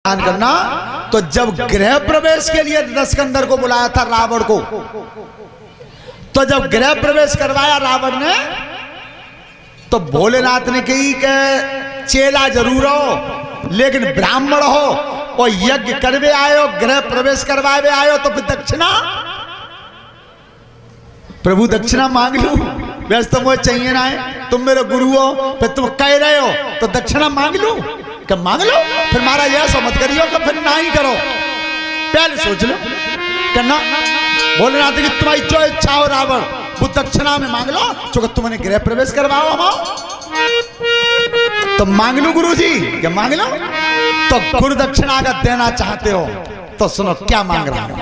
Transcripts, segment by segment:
करना। तो जब गृह प्रवेश के लिए दशकंदर को बुलाया था रावण को, तो जब गृह प्रवेश करवाया रावण ने, तो भोलेनाथ ने कही कि चेला जरूर हो लेकिन ब्राह्मण हो और यज्ञ करवे आयो, गृह प्रवेश करवावे आयो, तो फिर दक्षिणा प्रभु दक्षिणा मांग लू। वैसे तो मुझे चाहिए ना है, तुम मेरे गुरु हो, फिर तुम कह रहे हो तो दक्षिणा मांग लू। क्या मांग लो, फिर मारा यह सो मत करियो कि फिर ना ही करो, पहले सोच लो करना। भोलेनाथ की तुम्हारी जो इच्छा हो रावण वो दक्षिणा में मांग लो, चूंकि तुमने गृह प्रवेश करवाओ हम तो मांग लो गुरु जी। क्या मांग लो? तो गुरु दक्षिणा अगर देना चाहते हो तो सुनो क्या मांग रहा हूं।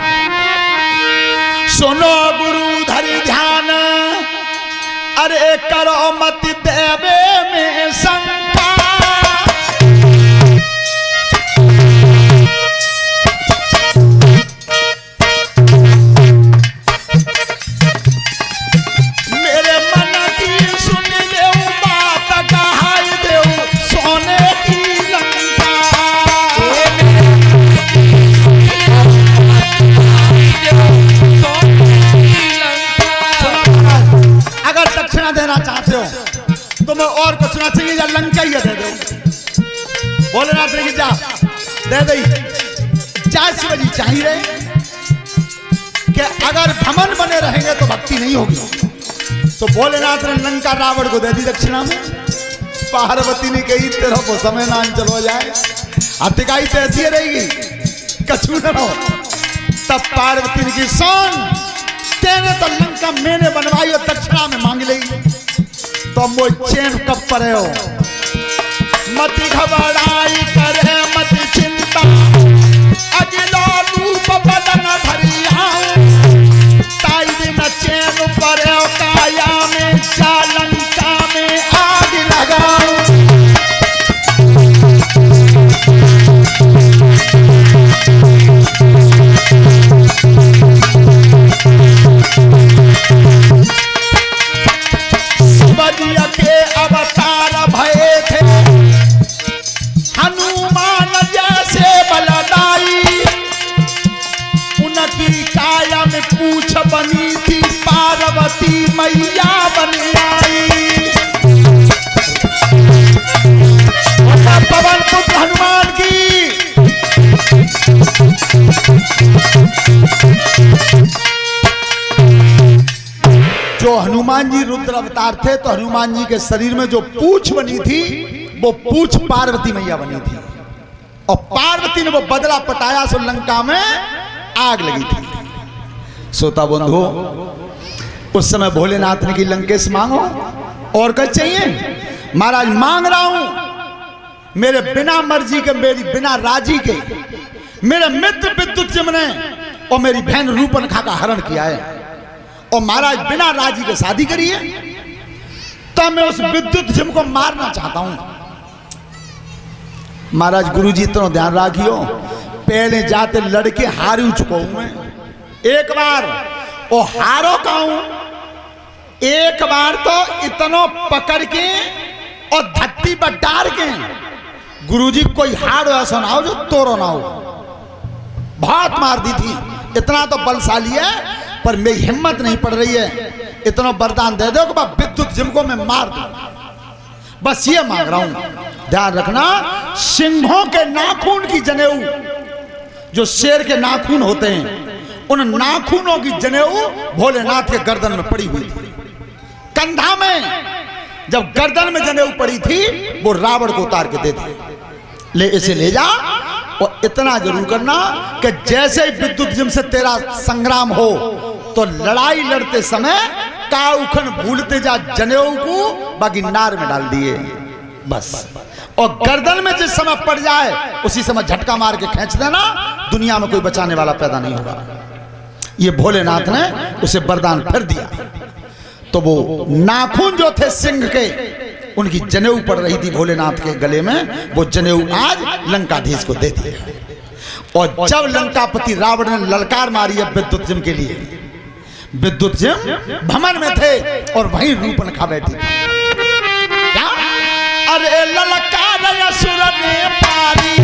सुनो गुरु धरि ध्यान, अरे करो मत देवे में शंका, मेरे मन की सुन ले बात कहाई दे सोने की लंका। अगर दक्षिणा देना चाहते हो तो मैं और कुछ ना चाहिए या लंका ही दे दो। भोलेनाथ ने जा दे दी 4 बजे चाहिए कि अगर भमन बने रहेंगे तो भक्ति नहीं होगी। तो भोलेनाथ ने लंका रावण को दे दी दक्षिणा में। पार्वती ने कही तेरा को समय ना चलो जाए, अतिकाई तो ऐसी रहेगी कछू न हो। तब पार्वती ने की सोन तेने तो लंका मैंने बनवाई और दक्षिणा में मांग ली, तो मोई चैन कब पर हो। मत घबराई करे मत चिंता, अगिला रूप बदन धरिया, ताई दिन चैन पर काया में चालंका में आग लगाओ। बलिया के अवतार भये थे हनुमान जैसे बलदाई, उनकी काया में पूछ बनी थी पार्वती मैया बन आई। पवन पुत्र हनुमान की जो हनुमान जी रुद्र अवतार थे, तो हनुमान जी के शरीर में जो पूंछ बनी थी वो पूंछ पार्वती मैया बनी थी, और पार्वती ने वो बदला पटाया सो लंका में आग लगी थी। श्रोता बंधु, उस समय भोलेनाथ ने की लंकेश मांगो और क्या चाहिए। महाराज मांग रहा हूं मेरे बिना मर्जी के, मेरी बिना राजी के मेरे मित्र विद्युत ने और मेरी बहन रूपनखा का हरण किया है, और महाराज बिना राजी के शादी करिए, तो मैं उस विद्युत जिम को मारना चाहता हूं। महाराज गुरुजी इतना ध्यान रखियो, पहले जाते लड़के हारी चुका हूं मैं एक बार, और हारो का हूं एक बार, तो इतनो पकड़ के और धरती पर डाल के गुरुजी कोई हार ऐसा ना हो जो तोरो ना हो। बहुत मार दी थी, इतना तो बलशाली है, पर मेरी हिम्मत नहीं पड़ रही है। इतना वरदान दे दो कि विद्युत जिम को मैं मार दूं, बस ये मांग रहा हूं। ध्यान रखना, सिंहों के नाखून की जनेऊ, जो शेर के नाखून होते हैं, उन नाखूनों की जनेऊ भोलेनाथ के गर्दन में पड़ी हुई थी। कंधा में जब गर्दन में जनेऊ पड़ी थी, वो रावण को उतार के दे दी, ले इसे ले जा, और इतना जरूर करना कि जैसे ही विद्युत जिम से तेरा संग्राम हो तो लड़ाई लड़ते समय काउखन भूलते जा जनेऊ को, बाकी नार में डाल दिए बस, और गर्दन में जिस समय पड़ जाए उसी समय झटका मार के खींच देना, दुनिया में कोई बचाने वाला पैदा नहीं होगा। ये भोलेनाथ ने उसे वरदान फिर दिया। तो वो नाखून जो थे सिंह के, उनकी जनेऊ पड़ रही थी भोलेनाथ के गले में, वो जनेऊ आज लंकाधीश को दे दिया। और जब लंकापति रावण ने ललकार मारी है विद्युत जिम के लिए, विद्युत जिम भमन में थे और वहीं रूपनखा बैठी थी। क्या? अरे ललकार असुर ने पारी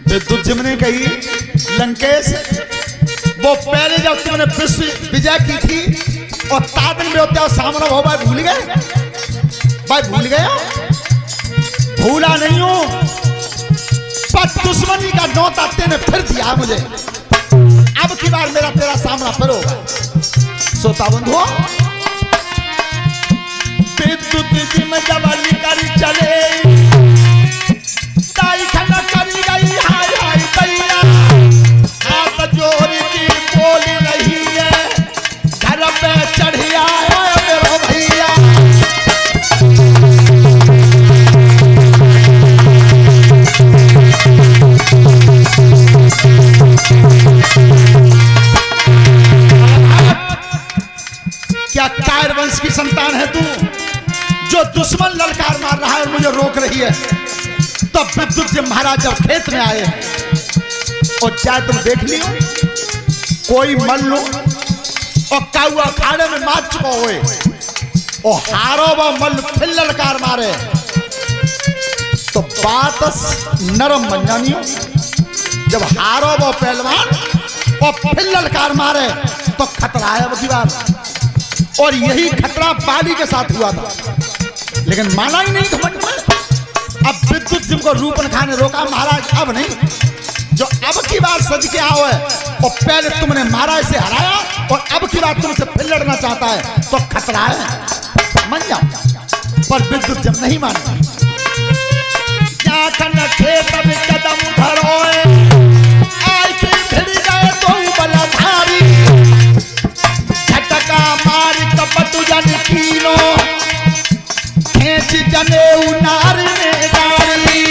विद्युत जिम ने कही, लंकेश वो पहले जब तुमने विश्व विजय की थी और तादन में होते सामने हो, भाई भूल गए? भाई भूल गया? भूला नहीं हूं, पर दुश्मनी का नौता तेने फिर दिया मुझे। अब की बार मेरा तेरा सामना फिर होगा। श्रोता बंधुओं, विद्युत जिम जब निकल चले ताई खना करी गई, हाय हाय भैया हाथ जोड़ के बोल रही है, घर पे चढ़ आया मेरा भैया। क्या कायर वंश की संतान है तू, जो दुश्मन ललकार मार रहा है और मुझे रोक रही है? तब विद्युत जिम महाराज जब खेत में आए और चाहे तुम देख लियो कोई मल लो और काउआ अखाड़े में मार चुका हुए और हारो व मल फिर ललकार मारे तो बात नरम बन जानी हो। जब हारो व पहलवान और फिर ललकार मारे तो खतरा है अब की बार। और यही खतरा बाली के साथ हुआ था, लेकिन माना ही नहीं घमंड में। अब विद्युत जिम को रूपन खाने रोका, महाराज अब नहीं, जो अब की बार सज के आओ है और पहले तुमने महाराज से हराया और अब की बार तुमसे फिर लड़ना चाहता है तो खतरा है, मान जाओ। पर विद्युत जिम नहीं मानता। क्या करना खेत में कदम धरोए, आई के भिड़ गए तो बलधारी, झटका मार कपट जन कीनो, खेच जने उनार में डाली।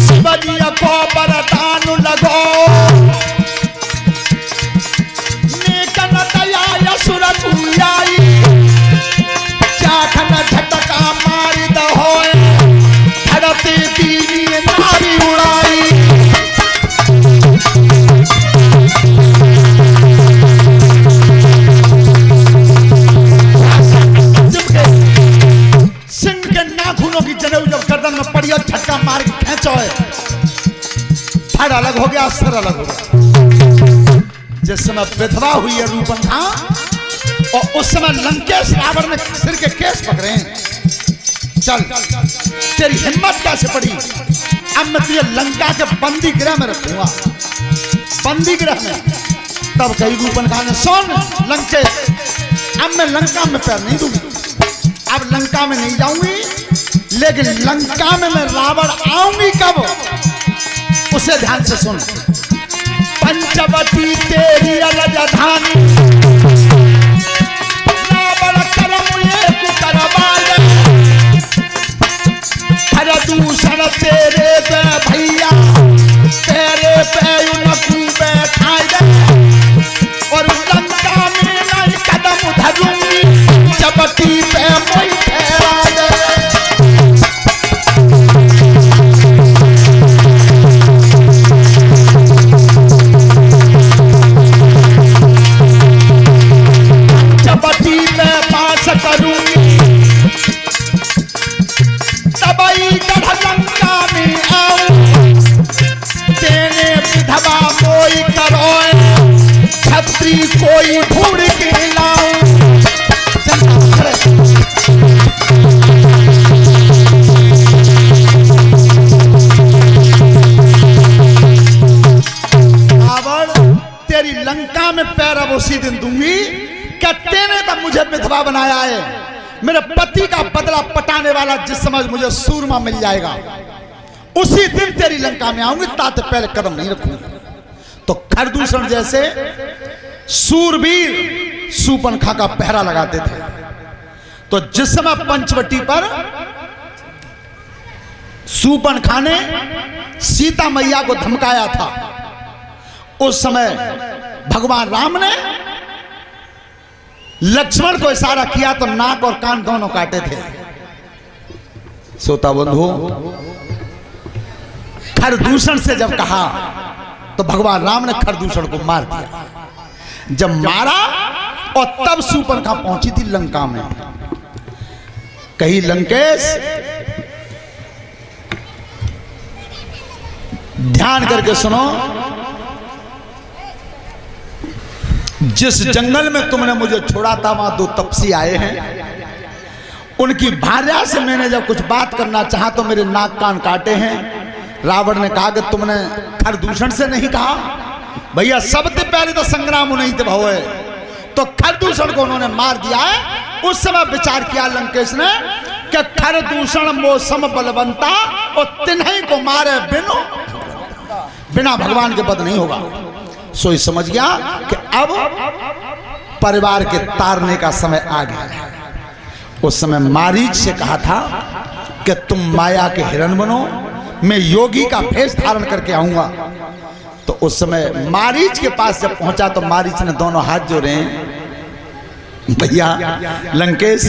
शिवजिया को बरदान लगो, नेकन दया यसुर पुयाई, चाखन झटका मार दहोए, धरती दीनी नारी उड़ाई। सिंह के नाखूनों की जनेऊ जब गर्दन में पड़ी और झटका मार के खेचो है, धड़ अलग हो गया, सिर अलग हो गया। जिस समय विधवा हुई है रूपन खां और उस समय लंकेश रावण ने सिर के केस पकड़े हैं। चल तेरी हिम्मत कैसे पड़ी, अब मैं तुझे लंका के बंदी गृह में रखूंगा, बंदी गृह में। तब कही रूपन खां ने, सुन लंकेश, अब मैं लंका में पैर नहीं दूंगी, अब लंका में नहीं जाऊंगी, लेकिन लंका में मैं रावण आऊंगी कब, उसे ध्यान से सुन। पंचवटी तेरी राजधानी, रावण करम एक करवाए, हर दूषण तेरे पे भैया, तेरे पे उनको बैठाए दे, और लंका में नहीं कदम धरूंगी, चपटी पे कोई ठहरा दे। चपटी पे पास करूंगी, तबई गढ़ लंका में आऊं, तेने विधवा कोई करोए, छत्री कोई ढूंढ के लाऊं। तेरी लंका में पैर अब उसी दिन दूंगी क्या तेने तो मुझे विधवा बनाया है। मेरे पति का बदला पटाने वाला जिस समय मुझे सूरमा मिल जाएगा उसी दिन तेरी लंका में आऊंगी, ताते पहले कदम नहीं रखूंगी। तो खरदूषण जैसे सूरवीर सूर्पनखा का पहरा लगाते थे। तो जिस समय पंचवटी पर सूर्पनखा ने सीता मैया को धमकाया था, उस समय भगवान राम ने लक्ष्मण को इशारा किया तो नाक और कान दोनों काटे थे। श्रोता बंधु, खरदूषण से जब कहा तो भगवान राम ने खरदूषण को मार दिया। जब मारा और तब शूर्पणखा पहुंची थी लंका में। कही लंकेश ध्यान करके सुनो, जिस जंगल में तुमने मुझे छोड़ा था वहां 2 तपसी आए हैं। उनकी भार्या से मैंने जब कुछ बात करना चाहा तो मेरे नाक कान काटे हैं। रावण ने कहा कि तुमने खरदूषण से नहीं कहा। भैया सबसे पहले तो संग्राम नहीं थे भवे, तो खरदूषण को उन्होंने मार दिया है। उस समय विचार किया लंकेश ने कि खरदूषण मौसम बलवंता और तिन्हीं को मारे बिना भगवान के वध नहीं होगा। सो समझ गया कि अब परिवार के तारने का समय आ गया है। उस समय मारीच से कहा था कि तुम माया के हिरण बनो, मैं योगी का भेष धारण करके आऊंगा। तो उस समय मारीच के पास जब पहुंचा तो मारीच ने दोनों हाथ जोड़े, भैया लंकेश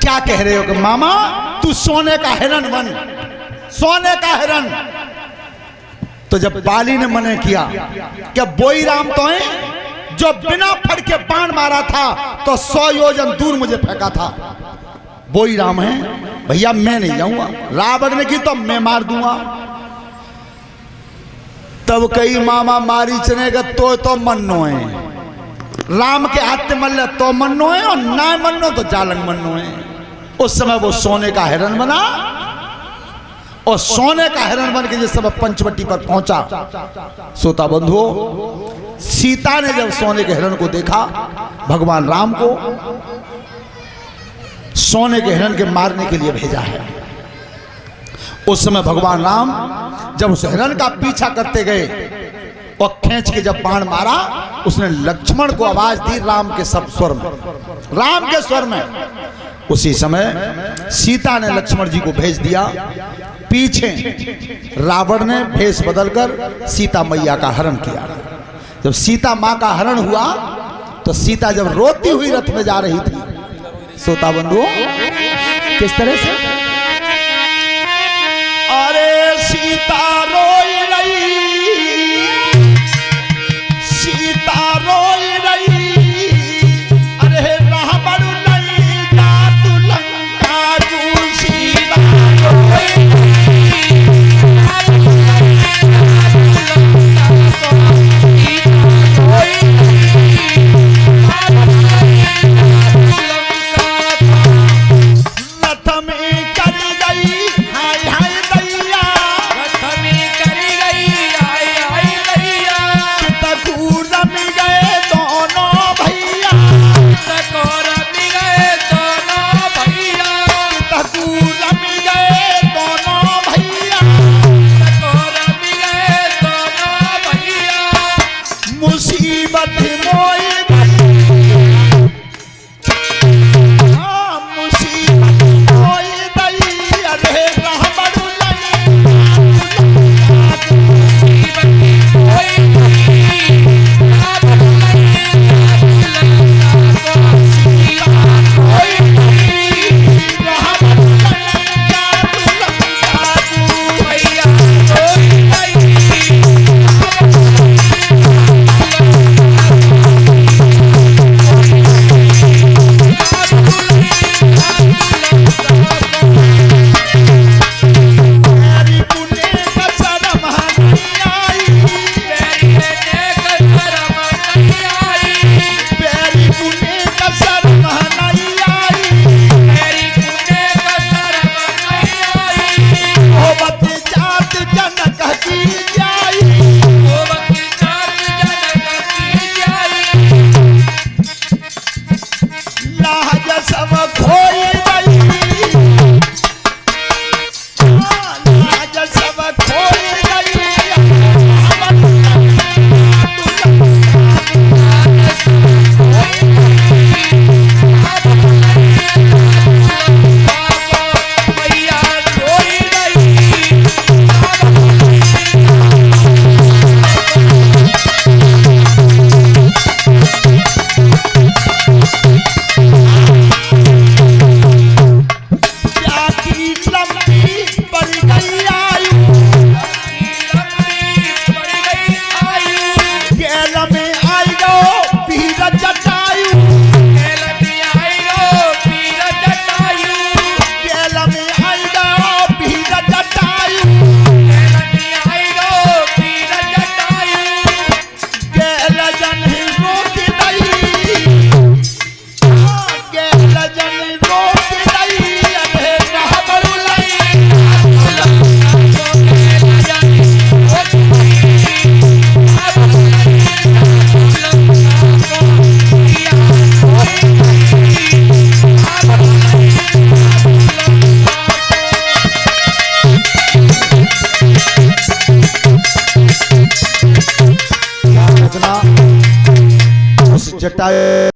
क्या कह रहे हो कि मामा तू सोने का हिरण बन, सोने का हिरण। तो जब बाली ने मने किया कि बोई राम तो है जो बिना फड़ के बाण मारा था तो 100 योजन दूर मुझे फेंका था, बोई राम है, भैया मैं नहीं जाऊंगा। रावण ने की तो मैं मार दूंगा। तब कई मामा मारी चने का तो मन्नो है, राम के हाथ मल्ल तो मन्नो है और ना मन्नो तो जालंग मन्नो है। उस समय वो सोने का हिरण बना और सोने का हिरण बन के जिस समय पंचवटी पर पहुंचा, श्रोता बंधुओं, सीता ने जब सोने के हिरण को देखा, भगवान राम को सोने के हिरण के मारने के लिए भेजा है। उस समय भगवान राम जब उस हिरण का पीछा करते गए और खींच के जब बाण मारा, उसने लक्ष्मण को आवाज दी राम के सब स्वर में, राम के स्वर में। उसी समय सीता ने लक्ष्मण जी को भेज दिया। पीछे रावण ने भेष बदलकर सीता मैया का हरण किया। जब सीता मां का हरण हुआ तो सीता जब रोती हुई रथ में जा रही थी, श्रोता बंधुओं, किस तरह से अरे सीता रोई रही, सीता रोई रही, अरे रावण नहीं जात लंका तू, सीता रोई जटायु